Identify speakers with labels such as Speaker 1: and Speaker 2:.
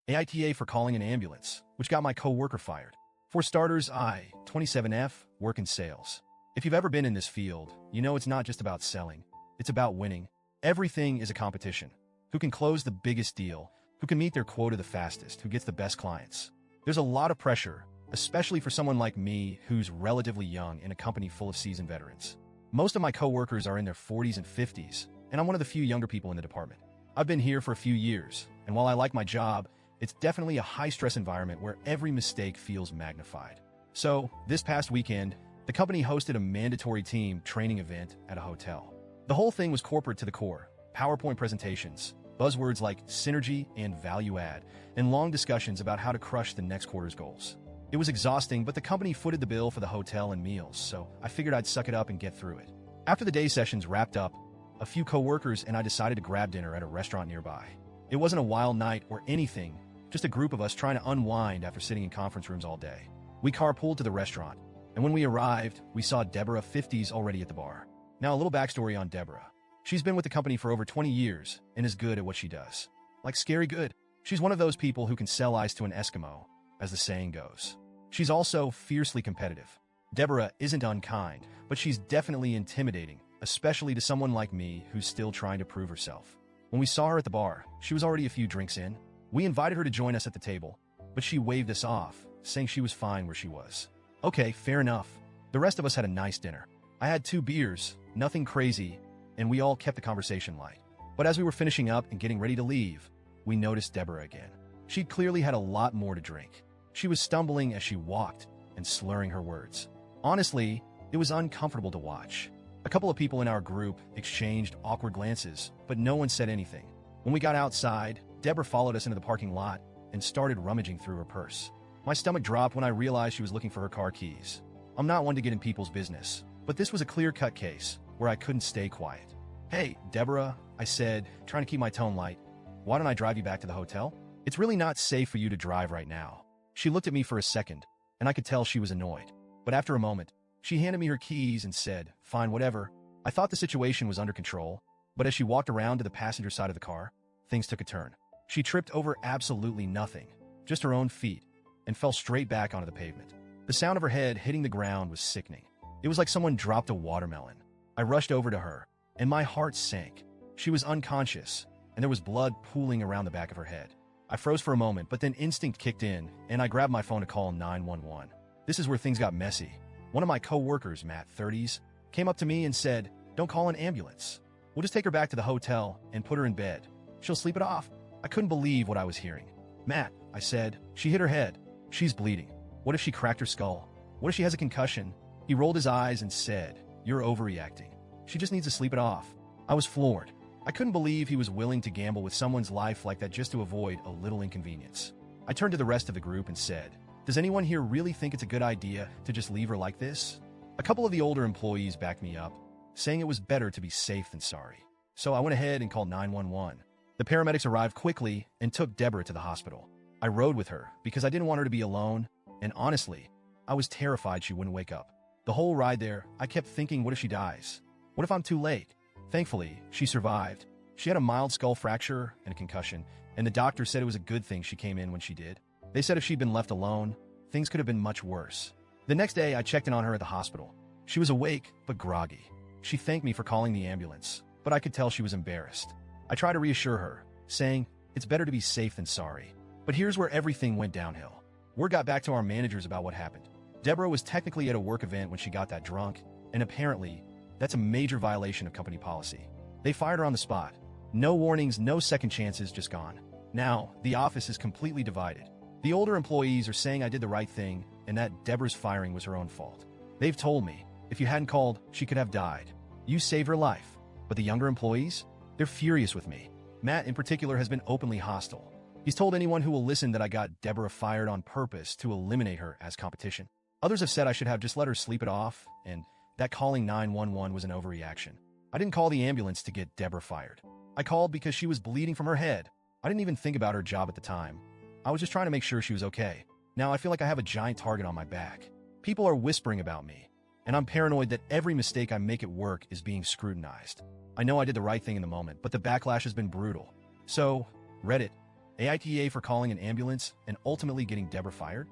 Speaker 1: AITA for calling an ambulance, which got my coworker fired. For starters, I, 27F, work in sales. If you've ever been in this field, you know it's not just about selling. It's about winning. Everything is a competition. Who can close the biggest deal? Who can meet their quota the fastest? Who gets the best clients? There's a lot of pressure, especially for someone like me who's relatively young in a company full of seasoned veterans. Most of my coworkers are in their 40s and 50s, and I'm one of the few younger people in the department. I've been here for a few years, and while I like my job, it's definitely a high-stress environment where every mistake feels magnified. So, this past weekend, the company hosted a mandatory team training event at a hotel. The whole thing was corporate to the core, PowerPoint presentations, buzzwords like synergy and value add, and long discussions about how to crush the next quarter's goals. It was exhausting, but the company footed the bill for the hotel and meals, so I figured I'd suck it up and get through it. After the day sessions wrapped up, a few coworkers and I decided to grab dinner at a restaurant nearby. It wasn't a wild night or anything, just a group of us trying to unwind after sitting in conference rooms all day. We carpooled to the restaurant, and when we arrived, we saw Deborah, 50s, already at the bar. Now, a little backstory on Deborah. She's been with the company for over 20 years and is good at what she does. Like scary good. She's one of those people who can sell ice to an Eskimo, as the saying goes. She's also fiercely competitive. Deborah isn't unkind, but she's definitely intimidating, especially to someone like me who's still trying to prove herself. When we saw her at the bar, she was already a few drinks in. We invited her to join us at the table, but she waved us off, saying she was fine where she was. Okay, fair enough. The rest of us had a nice dinner. I had 2 beers, nothing crazy, and we all kept the conversation light. But as we were finishing up and getting ready to leave, we noticed Deborah again. She'd clearly had a lot more to drink. She was stumbling as she walked and slurring her words. Honestly, it was uncomfortable to watch. A couple of people in our group exchanged awkward glances, but no one said anything. When we got outside, Deborah followed us into the parking lot and started rummaging through her purse. My stomach dropped when I realized she was looking for her car keys. I'm not one to get in people's business, but this was a clear-cut case where I couldn't stay quiet. Hey, Deborah, I said, trying to keep my tone light. Why don't I drive you back to the hotel? It's really not safe for you to drive right now. She looked at me for a second, and I could tell she was annoyed. But after a moment, she handed me her keys and said, fine, whatever. I thought the situation was under control, but as she walked around to the passenger side of the car, things took a turn. She tripped over absolutely nothing, just her own feet, and fell straight back onto the pavement. The sound of her head hitting the ground was sickening. It was like someone dropped a watermelon. I rushed over to her, and my heart sank. She was unconscious, and there was blood pooling around the back of her head. I froze for a moment, but then instinct kicked in, and I grabbed my phone to call 911. This is where things got messy. One of my co-workers, Matt, 30s, came up to me and said, "Don't call an ambulance. We'll just take her back to the hotel and put her in bed. She'll sleep it off." I couldn't believe what I was hearing. "Matt," I said, "she hit her head. She's bleeding. What if she cracked her skull? What if she has a concussion?" He rolled his eyes and said, "You're overreacting. She just needs to sleep it off." I was floored. I couldn't believe he was willing to gamble with someone's life like that just to avoid a little inconvenience. I turned to the rest of the group and said, "Does anyone here really think it's a good idea to just leave her like this?" A couple of the older employees backed me up, saying it was better to be safe than sorry. So I went ahead and called 911. The paramedics arrived quickly and took Deborah to the hospital. I rode with her because I didn't want her to be alone, and honestly, I was terrified she wouldn't wake up. The whole ride there, I kept thinking, what if she dies? What if I'm too late? Thankfully, she survived. She had a mild skull fracture and a concussion, and the doctor said it was a good thing she came in when she did. They said if she'd been left alone, things could have been much worse. The next day, I checked in on her at the hospital. She was awake, but groggy. She thanked me for calling the ambulance, but I could tell she was embarrassed. I tried to reassure her, saying, "It's better to be safe than sorry." But here's where everything went downhill. Word got back to our managers about what happened. Deborah was technically at a work event when she got that drunk, and apparently, that's a major violation of company policy. They fired her on the spot. No warnings, no second chances, just gone. Now, the office is completely divided. The older employees are saying I did the right thing and that Deborah's firing was her own fault. They've told me, if you hadn't called, she could have died. You saved her life. But the younger employees? They're furious with me. Matt, in particular, has been openly hostile. He's told anyone who will listen that I got Deborah fired on purpose to eliminate her as competition. Others have said I should have just let her sleep it off, and that calling 911 was an overreaction. I didn't call the ambulance to get Deborah fired. I called because she was bleeding from her head. I didn't even think about her job at the time. I was just trying to make sure she was okay. Now I feel like I have a giant target on my back. People are whispering about me, and I'm paranoid that every mistake I make at work is being scrutinized. I know I did the right thing in the moment, but the backlash has been brutal. So, Reddit, AITA for calling an ambulance and ultimately getting Deborah fired?